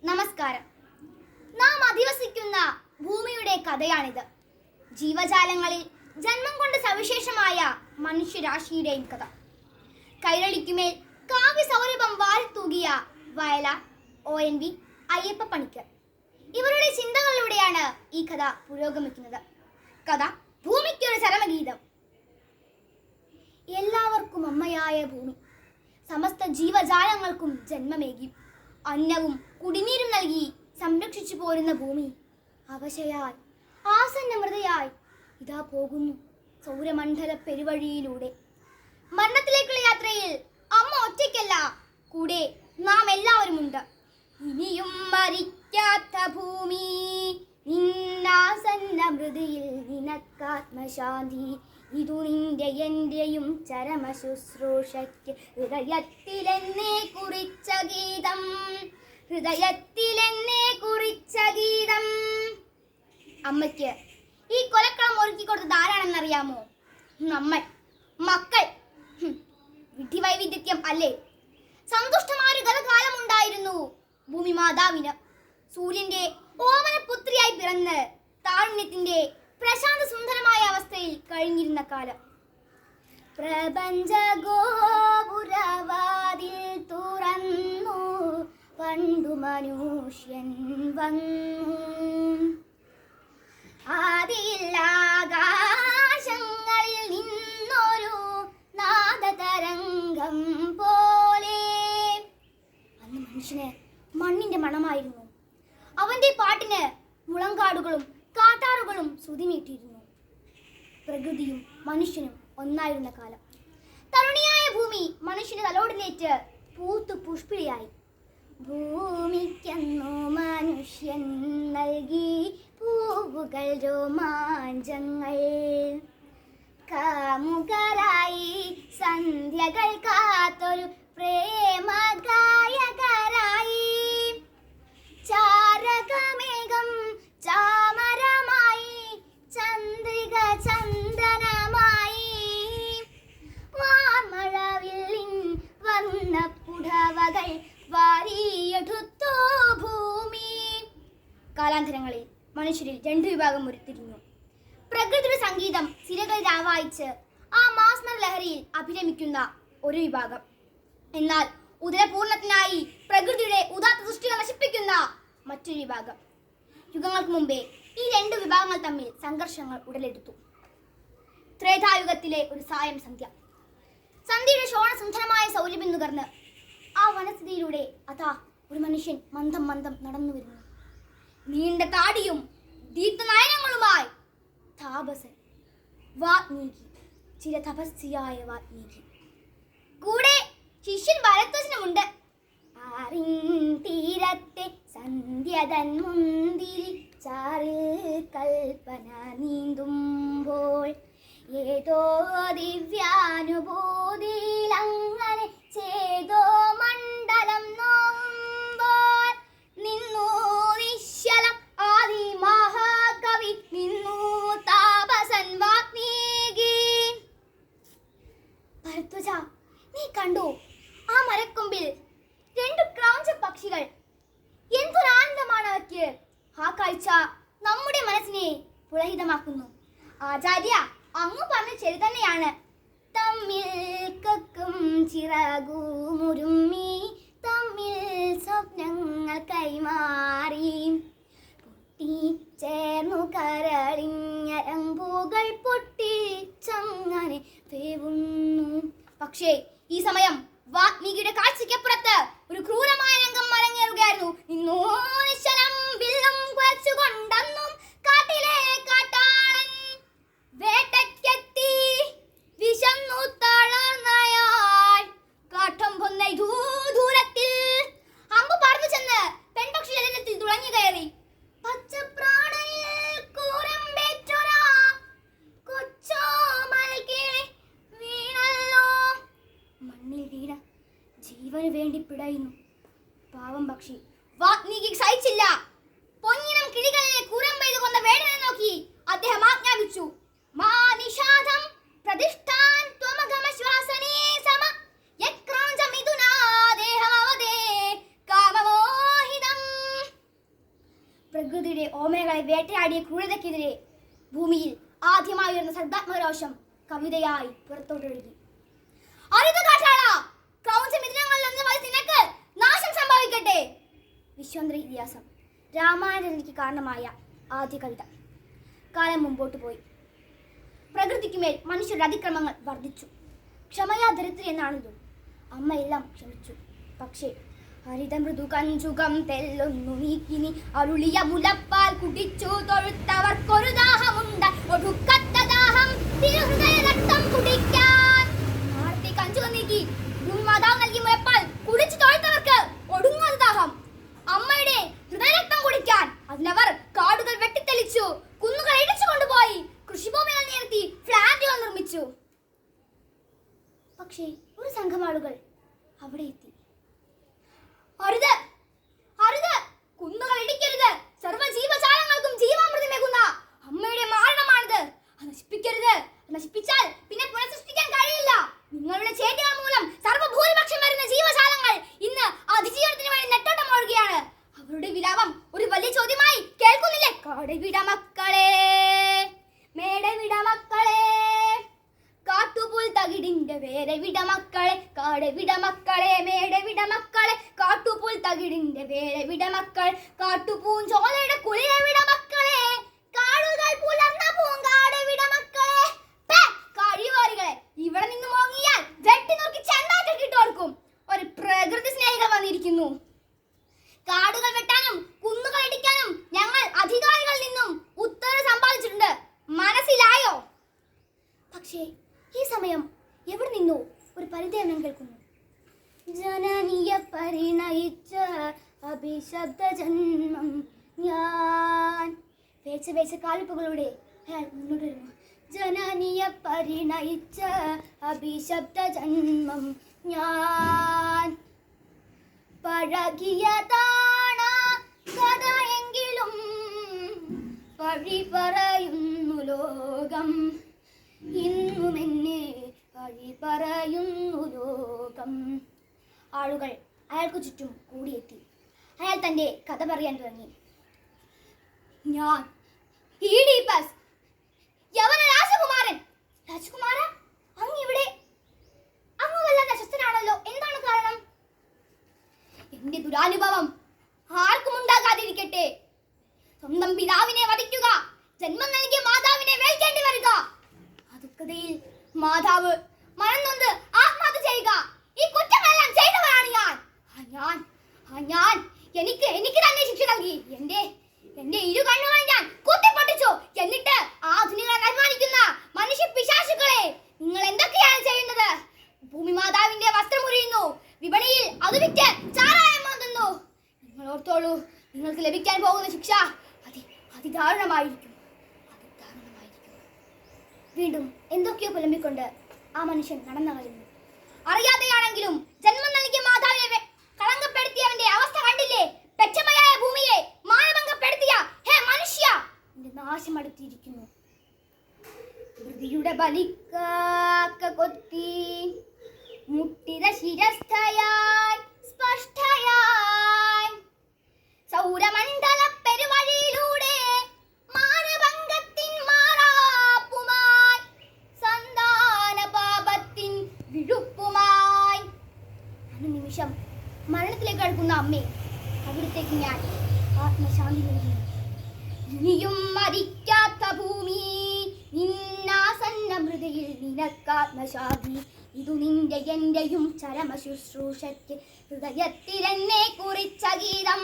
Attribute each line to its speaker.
Speaker 1: നമസ്കാരം. നാം അധിവസിക്കുന്ന ഭൂമിയുടെ കഥയാണിത്. ജീവജാലങ്ങളിൽ ജന്മം കൊണ്ട് സവിശേഷമായ മനുഷ്യരാശിയുടെയും കഥ. കൈരളിക്കുമേൽ കാവ്യ സൗരഭം വാരിത്തൂകിയ വയലാർ, ONV, അയ്യപ്പ പണിക്കർ ഇവരുടെ ചിന്തകളിലൂടെയാണ് ഈ കഥ പുരോഗമിക്കുന്നത്. കഥ ഭൂമിക്കൊരു ചരമഗീതം. എല്ലാവർക്കും അമ്മയായ ഭൂമി സമസ്ത ജീവജാലങ്ങൾക്കും ജന്മമേകി അന്നവും കുടിനീരും നൽകി സംരക്ഷിച്ചു പോരുന്ന ഭൂമി അവശയായി ആസന്ന മൃതയായി ഇതാ പോകുന്നു സൗരമണ്ഡല പെരുവഴിയിലൂടെ. മരണത്തിലേക്കുള്ള യാത്രയിൽ അമ്മ ഒറ്റയ്ക്കല്ല, കൂടെ നാം എല്ലാവരുമുണ്ട്. ഇനിയും മരിക്കാത്ത ഭൂമി നിന്നാസന്ന മൃതിയിൽ നിനക്കാത്മശാന്തി. ഇതു നിന്റെ എന്റെയും ചരമ ശുശ്രൂഷയ്ക്ക് ഹൃദയത്തിലെന്നെ കുറിച്ച ഗീതം, ഹൃദയത്തിലെന്നെ കുറിച്ച ഗീതം. അമ്മയ്ക്ക് ഈ കൊലക്കളം ഒരുക്കി കൊടുത്തത് ആരാണെന്നറിയാമോ? നമ്മൾ, മക്കൾ. വിധി വൈവിധ്യം അല്ലേ? സന്തുഷ്ടമായൊരു ഗതകാലമുണ്ടായിരുന്നു ഭൂമി മാതാവിന്. സൂര്യന്റെ ഓമനപുത്രിയായി പിറന്ന് താരുണ്യത്തിന്റെ പ്രശാന്ത സുന്ദരമായ അവസ്ഥയിൽ കഴിഞ്ഞിരുന്ന കാലം. പ്രപഞ്ച ഗോപുരവാതിൽ തുറന്നു പണ്ടു മനുഷ്യൻ വന്നു. ആദിയിലാകാശങ്ങളിൽ നിന്നൊരു നാദതരംഗം പോലെ. അന്ന് മനുഷ്യന് മണ്ണിന്റെ മണമായിരുന്നു. അവന്റെ പാട്ടിന് മുളങ്കാടുകളും കാട്ടാറുകളും ശ്രുതിമീട്ടിയിരുന്നു. പ്രകൃതിയും മനുഷ്യനും ഒന്നായിരുന്ന കാലം. തരുണിയായ ഭൂമി മനുഷ്യന് തലോടിലേറ്റ് പൂത്തു പുഷ്പിളിയായി. ഭൂമിക്കന്നു മനുഷ്യൻ നൽകി പൂവുകൾ രോമാഞ്ചങ്ങൾ. കാമുകരായി സന്ധ്യകൾ കാത്തൊരു പ്രേമഗായകരായി. ചാരകമേഘം ചാമരമായി, ചന്ദ്രിക ചന്ദനമായി. വാമഴവില്ലിൻ വർണ്ണപ്പുടവകൾ വാരിയെടുത്തു ഭൂമി. കാലാന്തരങ്ങളിൽ മനുഷ്യരിൽ രണ്ടു വിഭാഗം ഉരുത്തിരിഞ്ഞു. പ്രകൃതിയുടെ സംഗീതം സിരകൾ രാവായിച്ച് ആ മാസ്മര ലഹരിയിൽ അഭിരമിക്കുന്ന ഒരു വിഭാഗം. എന്നാൽ ഉദരപൂർണത്തിനായി പ്രകൃതിയുടെ ഉദാത്ത സൃഷ്ടികൾ നശിപ്പിക്കുന്ന മറ്റൊരു വിഭാഗം. യുഗങ്ങൾക്ക് മുമ്പേ ഈ രണ്ട് വിഭാഗങ്ങൾ തമ്മിൽ സംഘർഷങ്ങൾ ഉടലെടുത്തു. ത്രേതായുഗത്തിലെ ഒരു സായം സന്ധ്യ. സന്ധ്യയുടെ ശോണസുന്ദരമായ സൗരഭ്യം നുകർന്ന് ആ വനസ്ഥിതിയിലൂടെ അതാ ഒരു മനുഷ്യൻ മന്ദം മന്ദം നടന്നു വരുന്നു. നീണ്ട താടിയും ദീപ്തനയനങ്ങളുമായി താപസൻ വാത്മീകി, ചില തപസ്വിയായ വാത്മീകി. കൂടെ ശിഷ്യൻ ഭരദ്വാജനുമുണ്ട്. ആറിൻ തീരത്തെ സന്ധ്യതൻ മുന്തിരി ചാറിൽ കൽപ്പന നീന്തുമ്പോൾ ഏതോ ദിവ്യാനുഭൂതിയിൽ അങ്ങനെ ചേതോ മണ്ഡലം നോവുമ്പോൾ നിന്നു നിശ്ചലം ആദി മഹാകവി, നിന്നു താപസൻ വാത്മീകി. ഭരദ്വാജ, നീ കണ്ടോ ആ മരക്കൊമ്പിൽ രണ്ടു ക്രൗഞ്ച പക്ഷികൾ? എന്തൊരാനന്ദമാണ് അവയ്ക്ക്! ആ കാഴ്ച നമ്മുടെ മനസ്സിനെ പുളഹിതമാക്കുന്നു. ആചാര്യ, അങ്ങ് പറഞ്ഞ ശരി തന്നെയാണ്. തമ്മിൽ കക്കും ചിറകുമുരുമ്മി, തമ്മിൽ സ്വപ്നങ്ങൾ കൈമാറി, പൊട്ടിച്ചേർന്നു കരളിഞ്ഞരമ്പുകൾ പൊട്ടിച്ചങ്ങനെ വേവുന്നു. പക്ഷേ ഈ സമയം വാത്മീകിയുടെ കാഴ്ചയ്ക്കപ്പുറത്ത് ഒരു ക്രൂരമായ രംഗം അരങ്ങേറുകയായിരുന്നു. നിന്നോ നിശ്ചലം വില്ലും കുഴച്ചുകൊണ്ടെന്നും കാട്ടിലെ കാട്ടാളൻ വേട്ടയ്ക്കെത്തി വിശന്നു തളർന്നയാൾ കാട്ടം പൊന്നൈ ദൂരത്തിൽ അമ്പ് പറന്നു ചെന്ന് പെൺപക്ഷി ശരീരത്തിൽ തുളഞ്ഞു കയറി. പച്ചപ്രാണനിൽ കൂരമ്പേറ്റൊരാ കൊച്ചോമൽ കിളി വീണല്ലോ. മണ്ണിൽ വീണ ജീവന് വേണ്ടി പിടയുന്നു പാവം പക്ഷി. വാത്മീകി സഹിച്ചില്ല. പൊന്നിനം കിളികളിലെ കൂരമ്പെയ്ത് കൊന്ന വേടനെ നോക്കി അദ്ദേഹം ആജ്ഞാപിച്ചു. മാ നിഷാദം പ്രതിഷ്ഠാൻ ത്വമഗമ ശ്വാസനേ സമ യക്രാഞ്ച മിഥുനാ ദേഹമവദേ കാമമോഹിതം. പ്രകൃതിയുടെ ഓമനകളെ വേട്ടയാടിയ ക്രൂരതയ്ക്കെതിരെ ഭൂമിയിൽ ആദ്യമായി ഉയർന്ന സർഗാത്മകരോഷം കവിതയായി പുറത്തോട്ടൊഴുകി. നിനക്ക് നാശം സംഭവിക്കട്ടെ. വിശ്വന്തര ഇതിഹാസം രാമായണത്തിലേക്ക് കാരണമായ ആദ്യ കവിത. കാലം മുമ്പോട്ട് പോയി. പ്രകൃതിക്കുമേൽ മനുഷ്യരുടെ അതിക്രമങ്ങൾ വർദ്ധിച്ചു. ക്ഷമയാ ദരിദ്രി എന്നാണല്ലോ. അമ്മ എല്ലാം ക്ഷമിച്ചു. പക്ഷേ ഹരിത മൃദു കഞ്ചുകം തെല്ലൊന്നു നീക്കിനി അരുളിയ മുലപ്പാൽ കുടിച്ചു തൊഴുത്തവർക്കൊരു ദാഹമുണ്ട ഒടുക്കത്ത ദാഹം തിരുഹൃദയ രക്തം കുടിക്കാൻ. ആർത്തി കഞ്ചുകം നീക്കി മാതാവ് നൽകി മുലപ്പാൽ കുടിച്ചു തൊഴുത്തവർക്ക് ഒടുങ്ങാത്ത ദാഹം. അമ്മയുടെ ഹൃദയരക്തം കുടിക്കാൻ അതിനവർ കാടുകൾ വെട്ടിത്തെളിച്ചു, കുന്നുകൾ ഇടിച്ചു കൊണ്ടുപോയി, കൃഷിഭൂമികൾ നിരത്തി ഫ്ലാറ്റുകൾ നിർമ്മിച്ചു. പക്ഷേ ഒരു സംഘം ആളുകൾ അവിടെ എത്തി. അരുത്, അരുത്, കുന്നുകൾ ഇടിക്കരുത്. സർവ്വജീവജാലങ്ങൾക്കും ജീവാമൃതമേകുന്ന അമ്മയുടെ മാരണമാണിത്. അത് നശിപ്പിക്കരുത്. നശിപ്പിച്ചാൽ പിന്നെ പുനഃസൃഷ്ടിക്കാൻ കഴിയില്ല. നിങ്ങളുടെ ചേറ്റുകൾ മൂലം സർവ്വഭൂരിപക്ഷം വരുന്ന ജീവജാലങ്ങൾ ഇന്ന് അതിജീവനത്തിന് വേണ്ടി നെട്ടോട്ടം ഓടുകയാണ്. അവരുടെ വിലാപം ഒരു വലിയ ചോദ്യമായി കേൾക്കുന്നില്ലേ? കാടുവിട മക്കളെ, മേടവിട മക്കളെ, കാട്ടുപുൽ തകിടിന്റെ വേരെ വിട മക്കളെ, കാടുവിട മക്കളെ, മേടവിട മക്കളെ, കാട്ടുപുൽ തകിടിന്റെ വേരെ വിട മക്കൾ, കാട്ടുപൂഞ്ചോലയുടെ കുളിരെ വിട മക്കളെ, കാടുകൾ പുലർന്ന പൂങ്കാട് വിട മക്കളെ. കഴിവാരികളെ, ഇവിടെ നിന്ന് മോങ്ങിയാൽ വെട്ടി നോക്കി ചെണ്ടാറ്റ കിട്ടുവർക്കും. ഒരു പ്രകൃതി സ്നേഹികൾ വന്നിരിക്കുന്നു. കാടുകൾ വെട്ടാനും കുന്നുകൾ ഇടിക്കാനും ഞങ്ങൾ അധികാരികളിൽ നിന്നും ഉത്തരവ് സമ്പാദിച്ചിട്ടുണ്ട്. മനസ്സിലായോ? പക്ഷേ ഈ സമയം എവിടെ നിന്നോ ഒരു പരിദേവനം കേൾക്കുന്നു. ജനനിയ പരിണയിച്ച അഭിശബ്ദ ജന്മം ഞാൻ. വേച്ച വേച്ച കാൽപ്പുകളോടെ അയാൾ മുന്നോട്ട് വരുന്നു. ജനനിയ പരിണയിച്ച അഭിശബ്ദ ജന്മം ഞാൻ. പഴകിയതാണ കഥ എങ്കിലും പഴി പറയുന്നു ലോകം. ഇന്നും എന്നെ പഴി പറയുന്നു ലോകം. ആളുകൾ അയാൾക്ക് ചുറ്റും കൂടിയെത്തി. അയാൾ തൻ്റെ കഥ പറയാൻ തുടങ്ങി. ഞാൻ ഈഡിപ്പസ്, യവന രാജകുമാരൻ. രാജകുമാര, അങ്ങ് ഇവിടെ? അങ്ങ് വല്ലാതെ അസ്വസ്ഥനാണല്ലോ. എന്താണ് കാരണം? എന്റെ ദുരാനുഭവം ആർക്കും ഉണ്ടാകാതിരിക്കട്ടെ. സ്വന്തം പിതാവിനെ വധിക്കുക, ജന്മം നൽകിയ മാതാവിനെ വേൽക്കേണ്ടി വരിക, അതുക്കതയിൽ മാതാവ് മറന്നൊന്ന് ആത്മഹത്യ ചെയ്യുക, ഈ കുറ്റങ്ങളെല്ലാം ചെയ്തവരാണ് ഞാൻ. എനിക്ക് തന്നെ ശിക്ഷ നൽകി. എന്റെ ഇരു കണ്ണുകൾ ഞാൻ കുത്തിപ്പൊട്ടിച്ചു. എന്നിട്ട് ആധുനികളെ അഭിമാനിക്കുന്ന മനുഷ്യ പിശാചുക്കളെ, നിങ്ങൾ എന്തൊക്കെയാണ് ചെയ്യുന്നത്? ഭൂമി മാതാവിന്റെ വസ്ത്രം മുറിയുന്നു, വിപണിയിൽ അത് വിറ്റ് ചാരായം മാതുന്നു. നിങ്ങൾ ഓർത്തോളൂ, നിങ്ങൾക്ക് ലഭിക്കാൻ പോകുന്ന ശിക്ഷ അതിദാരുണമായിരിക്കും. വീണ്ടും എന്തൊക്കെയോ പുലമ്പിക്കൊണ്ട് ആ മനുഷ്യൻ നടന്നു കളയുന്നു. അറിയാതെയാണെങ്കിലും ജന്മം നൽകിയ മാതാവിനെ കളങ്കപ്പെടുത്തിയവന്റെ അവസ്ഥ കണ്ടില്ലേ? പെറ്റമ്മയായ ഭൂമിയെ മാനഭംഗപ്പെടുത്തിയ ഹേ മനുഷ്യ, എന്റെ നാശം അടുത്തിരിക്കുന്നു. ധൃതിയുടെ ബലിക്കാക്ക കൊത്തി മുട്ടിത ശിരസ്ഥയായി സ്പഷ്ടയായി സൗരമണ്ഡല പെരുവഴിയിലൂടെ മാനഭംഗത്തിൻ മാറാപ്പുമായി സന്താന പാപത്തിൻ വിഴുപ്പുമായി. അനുനിമിഷം മരണത്തിലേക്ക് അടുക്കുന്ന അമ്മേ, അവിടത്തേക്ക് ഞാൻ ആത്മശാന്തി നൽകുന്നു. ഇനിയും മരിക്കാത്ത ഭൂമി, നിന്നാസന്ന മൃതയിൽ നിനക്കാത്മശാന്തി. ഇതു നിന്റെ എന്റെയും ചരമ ശുശ്രൂഷയ്ക്ക് ഹൃദയത്തിലെന്നെ കുറിച്ച ഗീതം.